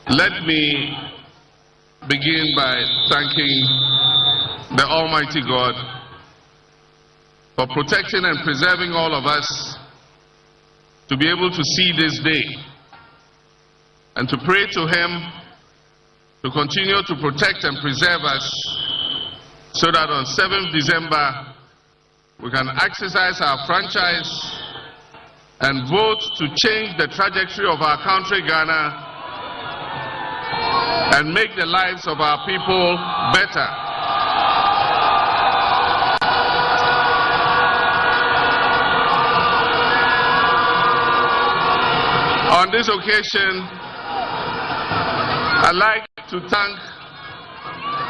Let me begin by thanking the Almighty God for protecting and preserving all of us to be able to see this day, and to pray to Him to continue to protect and preserve us so that on 7th December we can exercise our franchise and vote to change the trajectory of our country, Ghana, and make the lives of our people better. On this occasion, I'd like to thank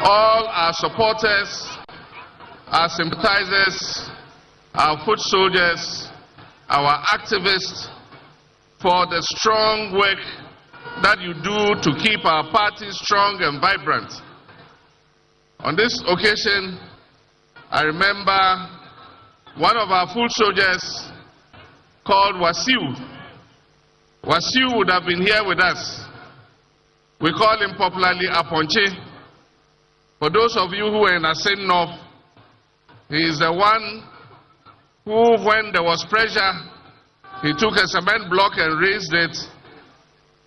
all our supporters, our sympathizers, our foot soldiers, our activists for the strong work that you do to keep our party strong and vibrant. On this occasion, I remember one of our foot soldiers called Wasiu. Wasiu would have been here with us. We call him popularly Aponche. For those of you who were in Asen North, he is the one who, when there was pressure, he took a cement block and raised it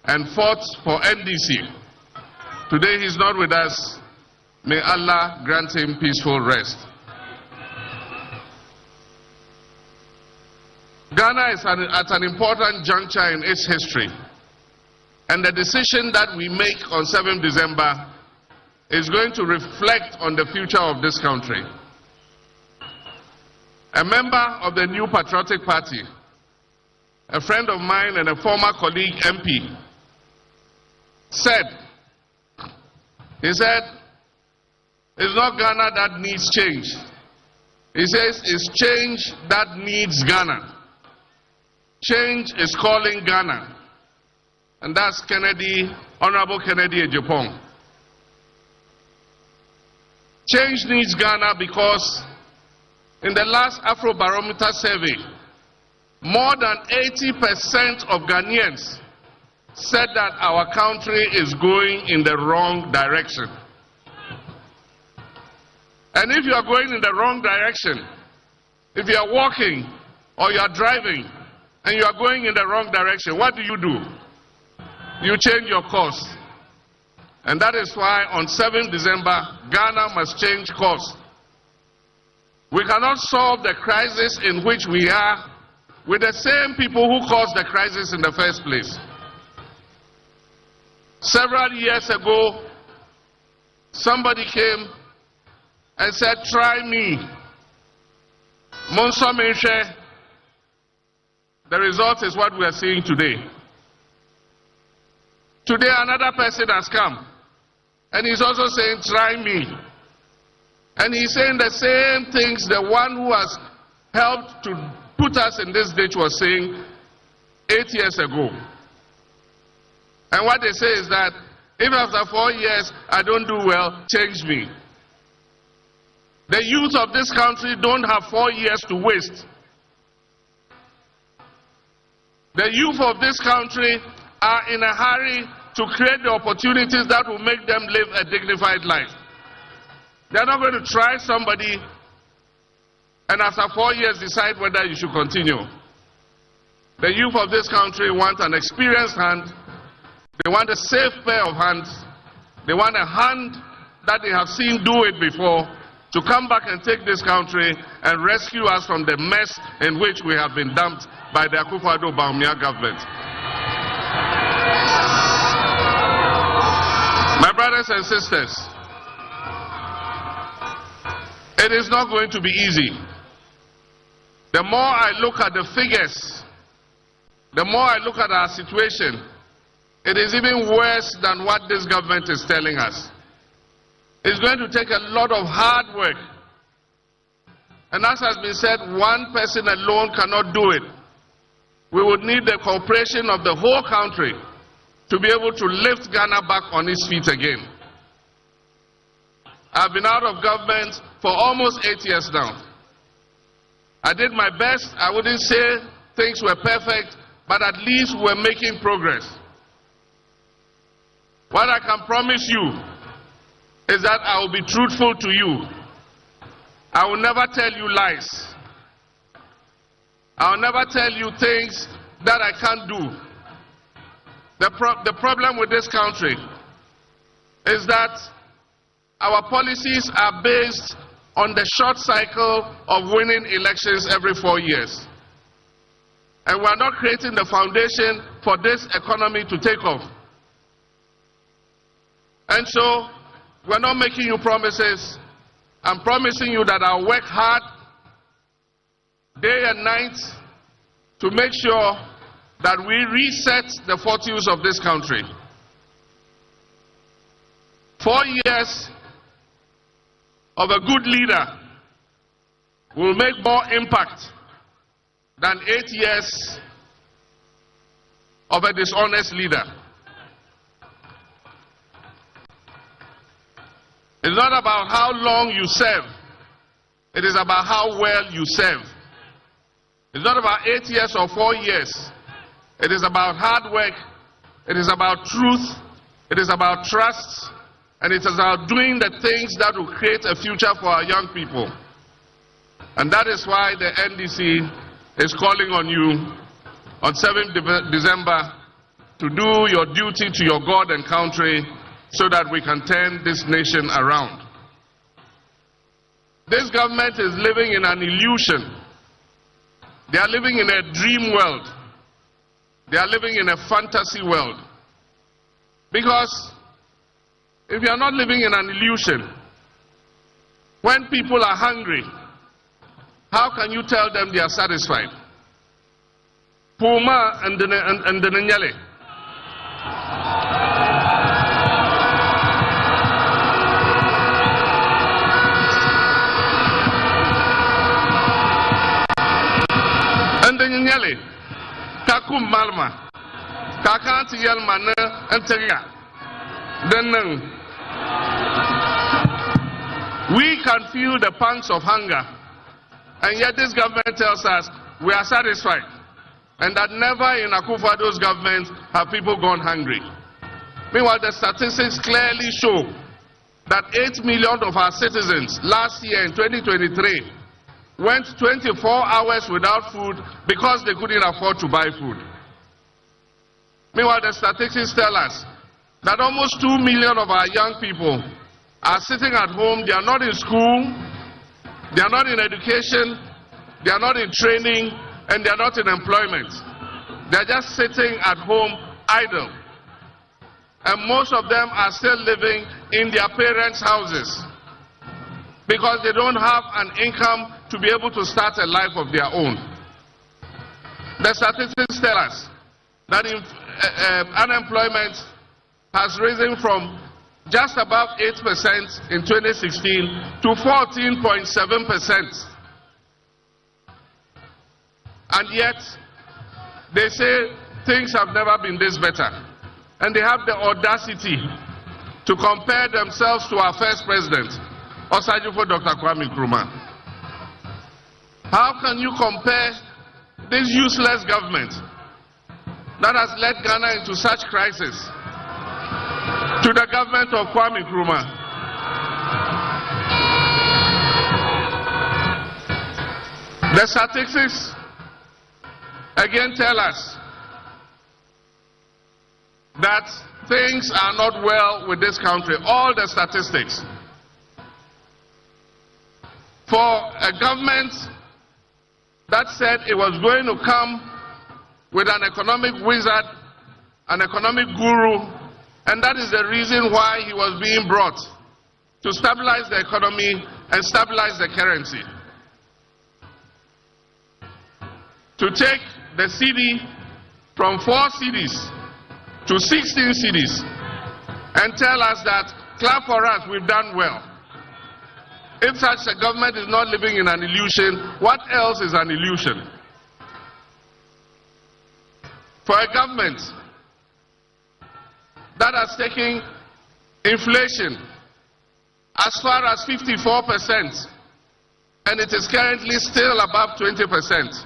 and fought for NDC. Today he's not with us. May Allah grant him peaceful rest. Ghana is at an important juncture in its history, and the decision that we make on 7th December is going to reflect on the future of this country. A member of the New Patriotic Party, a friend of mine and a former colleague MP, said, it's not Ghana that needs change. He says it's change that needs Ghana. Change is calling Ghana. And that's Kennedy, Honorable Kennedy Ejapong. Change needs Ghana because in the last Afrobarometer survey, more than 80% of Ghanaians said that our country is going in the wrong direction. And if you are going in the wrong direction, if you are walking or you are driving and you are going in the wrong direction, what do? You change your course. And that is why on 7th December, Ghana must change course. We cannot solve the crisis in which we are with the same people who caused the crisis in the first place. Several years ago, somebody came and said, try me. Monso Menche. The result is what we are seeing today. Today another person has come and he's also saying, try me. And he's saying the same things the one who has helped to put us in this ditch was saying 8 years ago. And what they say is that if after 4 years I don't do well, change me. The youth of this country don't have 4 years to waste. The youth of this country are in a hurry to create the opportunities that will make them live a dignified life. They're not going to try somebody and after 4 years decide whether you should continue. The youth of this country want an experienced hand. They want a safe pair of hands. They want a hand that they have seen do it before to come back and take this country and rescue us from the mess in which we have been dumped by the Akufo-Addo-Bawumia government. My brothers and sisters, it is not going to be easy. The more I look at the figures, the more I look at our situation, it is even worse than what this government is telling us. It's going to take a lot of hard work. And as has been said, one person alone cannot do it. We would need the cooperation of the whole country to be able to lift Ghana back on its feet again. I've been out of government for almost 8 years now. I did my best. I wouldn't say things were perfect, but at least we're making progress. What I can promise you is that I will be truthful to you. I will never tell you lies. I will never tell you things that I can't do. The problem with this country is that our policies are based on the short cycle of winning elections every 4 years. And we are not creating the foundation for this economy to take off. And so, we're not making you promises. I'm promising you that I'll work hard, day and night, to make sure that we reset the fortunes of this country. 4 years of a good leader will make more impact than 8 years of a dishonest leader. It's not about how long you serve. It is about how well you serve. It's not about 8 years or 4 years. It is about hard work. It is about truth. It is about trust. And it is about doing the things that will create a future for our young people. And that is why the NDC is calling on you on 7th December to do your duty to your God and country so that we can turn this nation around. This government is living in an illusion. They are living in a dream world. They are living in a fantasy world. Because if you are not living in an illusion, when people are hungry, how can you tell them they are satisfied? Puma and the Nyale. And the Nyale. Kakum Malma. Kakanti Yalmana and Teria. Then we can feel the pangs of hunger, and yet this government tells us we are satisfied, and that never in Akufo-Addo's government have people gone hungry. Meanwhile, the statistics clearly show that 8 million of our citizens last year in 2023 went 24 hours without food because they couldn't afford to buy food. Meanwhile, the statistics tell us that almost 2 million of our young people are sitting at home. They are not in school, they are not in education, they are not in training, and they are not in employment. They are just sitting at home idle. And most of them are still living in their parents' houses because they don't have an income to be able to start a life of their own. The statistics tell us that unemployment has risen from just above 8% in 2016 to 14.7%. And yet, they say things have never been this better. And they have the audacity to compare themselves to our first president, Osajifo Dr. Nkrumah. How can you compare this useless government that has led Ghana into such crisis to the government of Nkrumah? The statistics again tell us that things are not well with this country. All the statistics. For a government that said it was going to come with an economic wizard, an economic guru, and that is the reason why he was being brought, to stabilize the economy and stabilize the currency. To take the CD from 4 CDs to 16 CDs and tell us that, clap for us, we've done well. If such a government is not living in an illusion, what else is an illusion? For a government that has taken inflation as far as 54%, and it is currently still above 20%,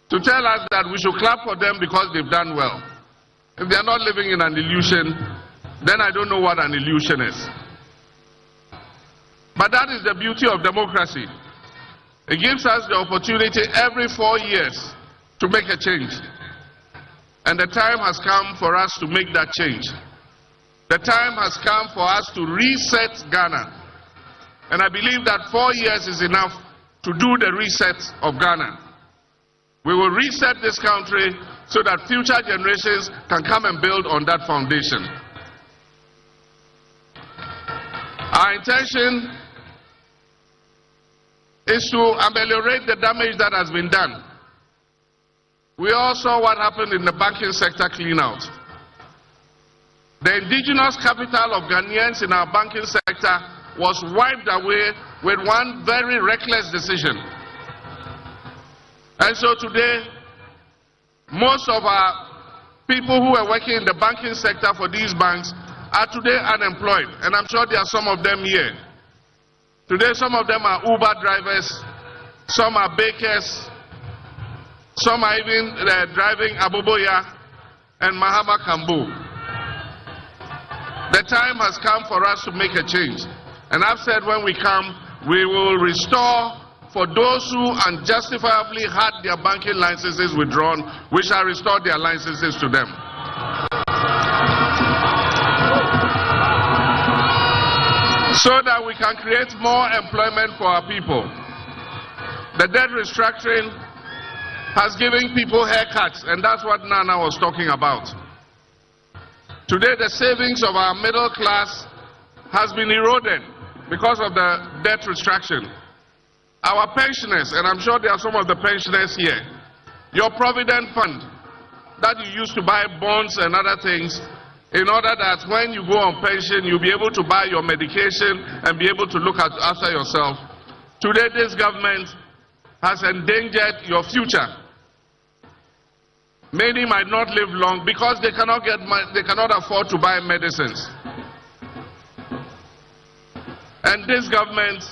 to tell us that we should clap for them because they've done well, if they are not living in an illusion, then I don't know what an illusion is. But that is the beauty of democracy. It gives us the opportunity every 4 years to make a change. And the time has come for us to make that change. The time has come for us to reset Ghana. And I believe that 4 years is enough to do the reset of Ghana. We will reset this country so that future generations can come and build on that foundation. Our intention is to ameliorate the damage that has been done. We all saw what happened in the banking sector clean-out. The indigenous capital of Ghanaians in our banking sector was wiped away with one very reckless decision. And so today, most of our people who were working in the banking sector for these banks are today unemployed. And I'm sure there are some of them here. Today, some of them are Uber drivers, some are bakers, some are even driving Aboboya and Mahama Kambu. The time has come for us to make a change. And I've said when we come, we will restore for those who unjustifiably had their banking licenses withdrawn, we shall restore their licenses to them. So that we can create more employment for our people. The debt restructuring has given people haircuts, and that's what Nana was talking about. Today, the savings of our middle class has been eroded because of the debt restructuring. Our pensioners, and I'm sure there are some of the pensioners here, your provident fund that you used to buy bonds and other things, in order that when you go on pension, you'll be able to buy your medication and be able to look after yourself. Today, this government has endangered your future. Many might not live long because they cannot afford to buy medicines. And this government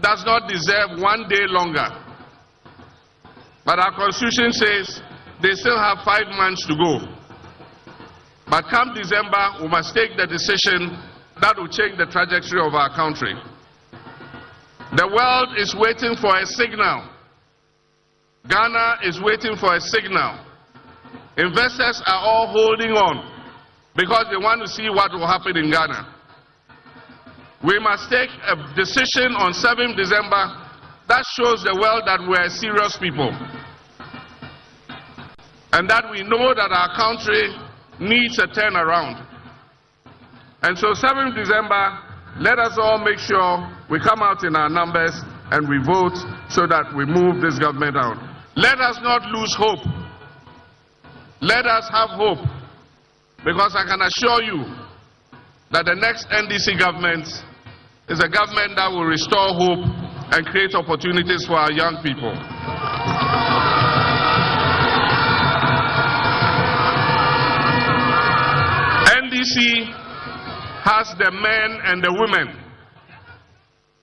does not deserve 1 day longer. But our constitution says they still have 5 months to go. But come December, we must take the decision that will change the trajectory of our country. The world is waiting for a signal. Ghana is waiting for a signal. Investors are all holding on because they want to see what will happen in Ghana. We must take a decision on 7th December that shows the world that we are serious people. And that we know that our country needs a turnaround. And so 7th December, let us all make sure we come out in our numbers and we vote so that we move this government out. Let us not lose hope. Let us have hope, because I can assure you that the next NDC government is a government that will restore hope and create opportunities for our young people. NDC has the men and the women,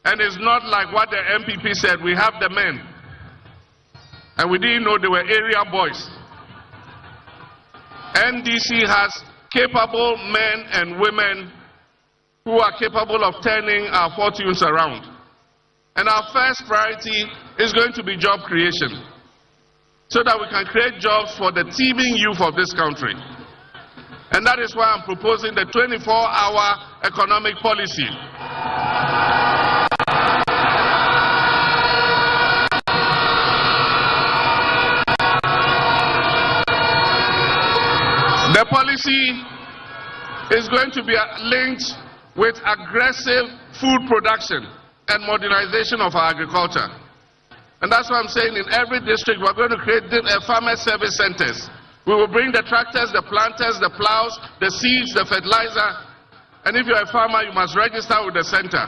and it's not like what the NPP said, we have the men, and we didn't know they were area boys. NDC has capable men and women who are capable of turning our fortunes around. And our first priority is going to be job creation, so that we can create jobs for the teeming youth of this country. And that is why I'm proposing the 24-hour economic policy. The policy is going to be linked with aggressive food production and modernization of our agriculture. And that's why I'm saying in every district we're going to create farmer service centers. We will bring the tractors, the planters, the plows, the seeds, the fertilizer. And if you're a farmer, you must register with the center.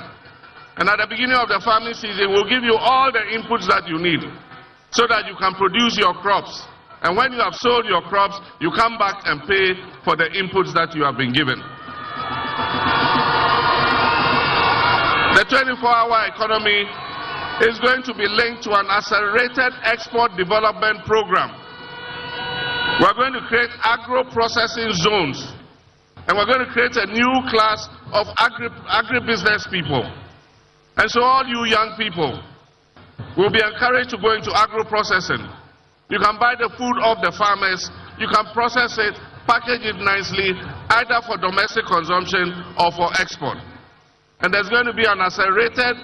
And at the beginning of the farming season, we'll give you all the inputs that you need so that you can produce your crops. And when you have sold your crops, you come back and pay for the inputs that you have been given. The 24-hour economy is going to be linked to an accelerated export development program. We're going to create agro-processing zones, and we're going to create a new class of agribusiness people. And so all you young people will be encouraged to go into agro-processing. You can buy the food of the farmers, you can process it, package it nicely, either for domestic consumption or for export. And there's going to be an accelerated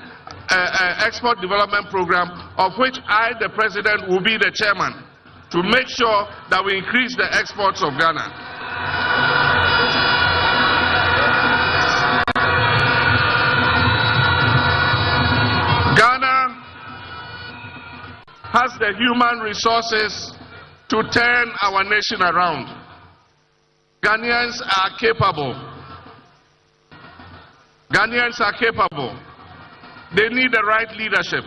export development program, of which I, the President, will be the chairman, to make sure that we increase the exports of Ghana. Ghana has the human resources to turn our nation around. Ghanaians are capable. Ghanaians are capable. They need the right leadership.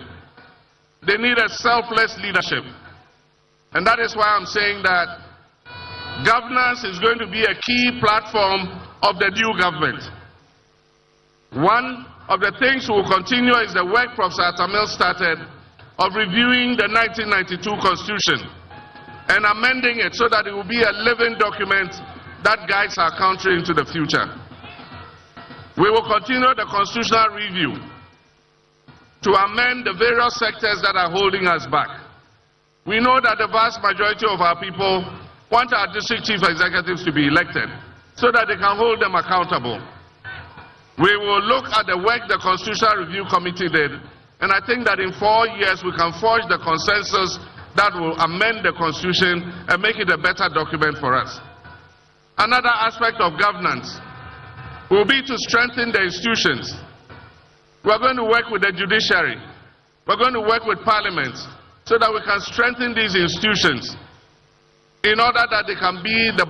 They need a selfless leadership. And that is why I'm saying that governance is going to be a key platform of the new government. One of the things we will continue is the work Professor Atamil started of reviewing the 1992 Constitution and amending it so that it will be a living document that guides our country into the future. We will continue the constitutional review to amend the various sectors that are holding us back. We know that the vast majority of our people want our district chief executives to be elected so that they can hold them accountable. We will look at the work the Constitutional Review Committee did, and I think that in 4 years we can forge the consensus that will amend the Constitution and make it a better document for us. Another aspect of governance will be to strengthen the institutions. We're going to work with the judiciary. We're going to work with Parliament so that we can strengthen these institutions in order that they can be the